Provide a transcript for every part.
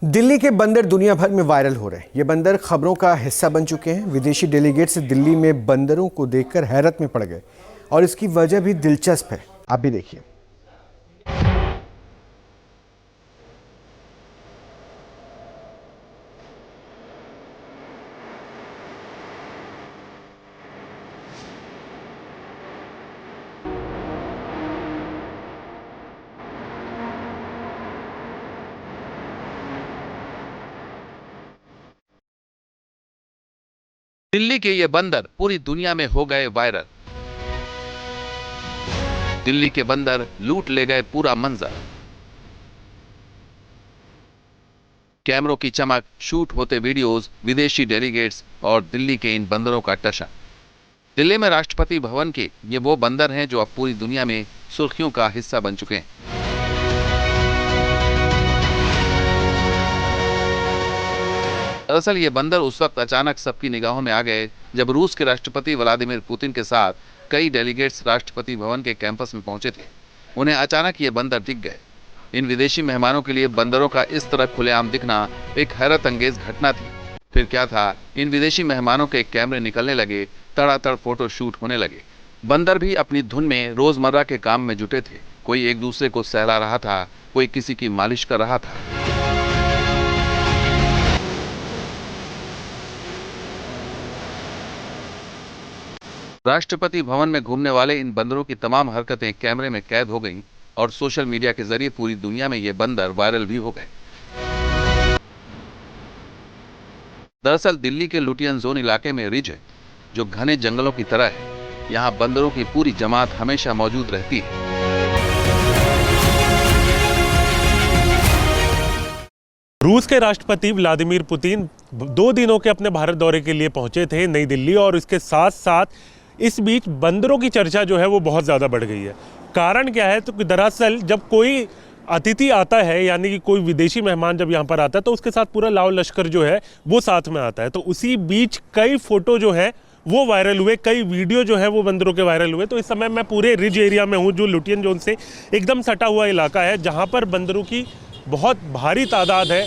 दिल्ली के बंदर दुनिया भर में वायरल हो रहे हैं। ये बंदर खबरों का हिस्सा बन चुके हैं। विदेशी डेलीगेट्स दिल्ली में बंदरों को देखकर हैरत में पड़ गए और इसकी वजह भी दिलचस्प है। आप भी देखिए। दिल्ली के ये बंदर पूरी दुनिया में हो गए वायरल। दिल्ली के बंदर लूट ले गए पूरा मंजर। कैमरों की चमक, शूट होते वीडियोस, विदेशी डेलीगेट्स और दिल्ली के इन बंदरों का टशन। दिल्ली में राष्ट्रपति भवन के ये वो बंदर हैं जो अब पूरी दुनिया में सुर्खियों का हिस्सा बन चुके हैं। दरअसल ये बंदर उस वक्त अचानक सबकी निगाहों में आ गए जब रूस के राष्ट्रपति व्लादिमीर पुतिन के साथ कई डेलीगेट्स राष्ट्रपति भवन के कैंपस में पहुंचे थे। उन्हें अचानक ये बंदर दिख गए। इन विदेशी मेहमानों के लिए बंदरों का इस तरह खुलेआम दिखना एक हैरत अंगेज घटना थी। फिर क्या था, इन विदेशी मेहमानों के कैमरे निकलने लगे, तड़ातड़ फोटो शूट होने लगे। बंदर भी अपनी धुन में रोजमर्रा के काम में जुटे थे। कोई एक दूसरे को सहला रहा था, कोई किसी की मालिश कर रहा था। राष्ट्रपति भवन में घूमने वाले इन बंदरों की तमाम हरकतें कैमरे में कैद हो गईं और सोशल मीडिया के जरिए पूरी दुनिया में ये बंदर वायरल भी हो गए। दरअसल दिल्ली के लुटियन जोन इलाके में रिज है, जो घने जंगलों की तरह है। यहाँ बंदरों की पूरी जमात हमेशा मौजूद रहती है। रूस के राष्ट्रपति व्लादिमीर पुतिन 2 दिनों के अपने भारत दौरे के लिए पहुंचे थे नई दिल्ली, और इसके साथ साथ इस बीच बंदरों की चर्चा जो है वो बहुत ज़्यादा बढ़ गई है। कारण क्या है, तो दरअसल जब कोई अतिथि आता है, यानी कि कोई विदेशी मेहमान जब यहाँ पर आता है, तो उसके साथ पूरा लाव लश्कर जो है वो साथ में आता है। तो उसी बीच कई फोटो जो है वो वायरल हुए, कई वीडियो जो है वो बंदरों के वायरल हुए। तो इस समय मैं पूरे रिज एरिया में हूँ, जो लुटियन जोन से एकदम सटा हुआ इलाका है, जहाँ पर बंदरों की बहुत भारी तादाद है।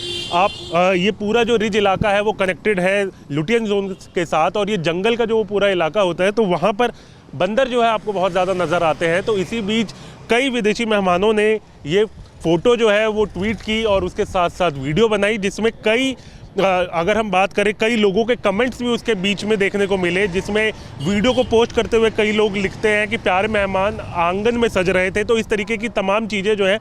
ये पूरा जो रिज इलाका है वो कनेक्टेड है लुटियन जोन के साथ, और ये जंगल का जो वो पूरा इलाका होता है, तो वहाँ पर बंदर जो है आपको बहुत ज़्यादा नज़र आते हैं। तो इसी बीच कई विदेशी मेहमानों ने ये फ़ोटो जो है वो ट्वीट की और उसके साथ साथ वीडियो बनाई, जिसमें कई अगर हम बात करें, कई लोगों के कमेंट्स भी उसके बीच में देखने को मिले, जिसमें वीडियो को पोस्ट करते हुए कई लोग लिखते हैं कि प्यारे मेहमान आंगन में सज रहे थे। तो इस तरीके की तमाम चीज़ें जो है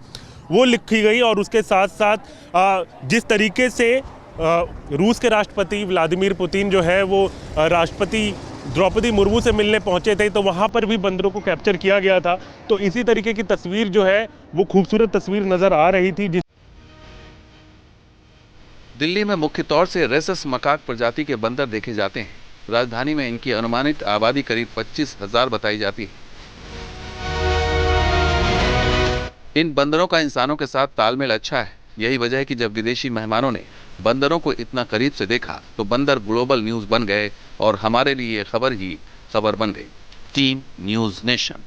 वो लिखी गई। और उसके साथ साथ जिस तरीके से रूस के राष्ट्रपति व्लादिमीर पुतिन जो है वो राष्ट्रपति द्रौपदी मुर्मू से मिलने पहुंचे थे, तो वहां पर भी बंदरों को कैप्चर किया गया था। तो इसी तरीके की तस्वीर जो है वो खूबसूरत तस्वीर नज़र आ रही थी। दिल्ली में मुख्य तौर से रेसस मकाक प्रजाति के बंदर देखे जाते हैं। राजधानी में इनकी अनुमानित आबादी करीब 25,000 बताई जाती है। इन बंदरों का इंसानों के साथ तालमेल अच्छा है। यही वजह है कि जब विदेशी मेहमानों ने बंदरों को इतना करीब से देखा तो बंदर ग्लोबल न्यूज़ बन गए और हमारे लिए ये खबर ही खबर बन गई। Team news nation.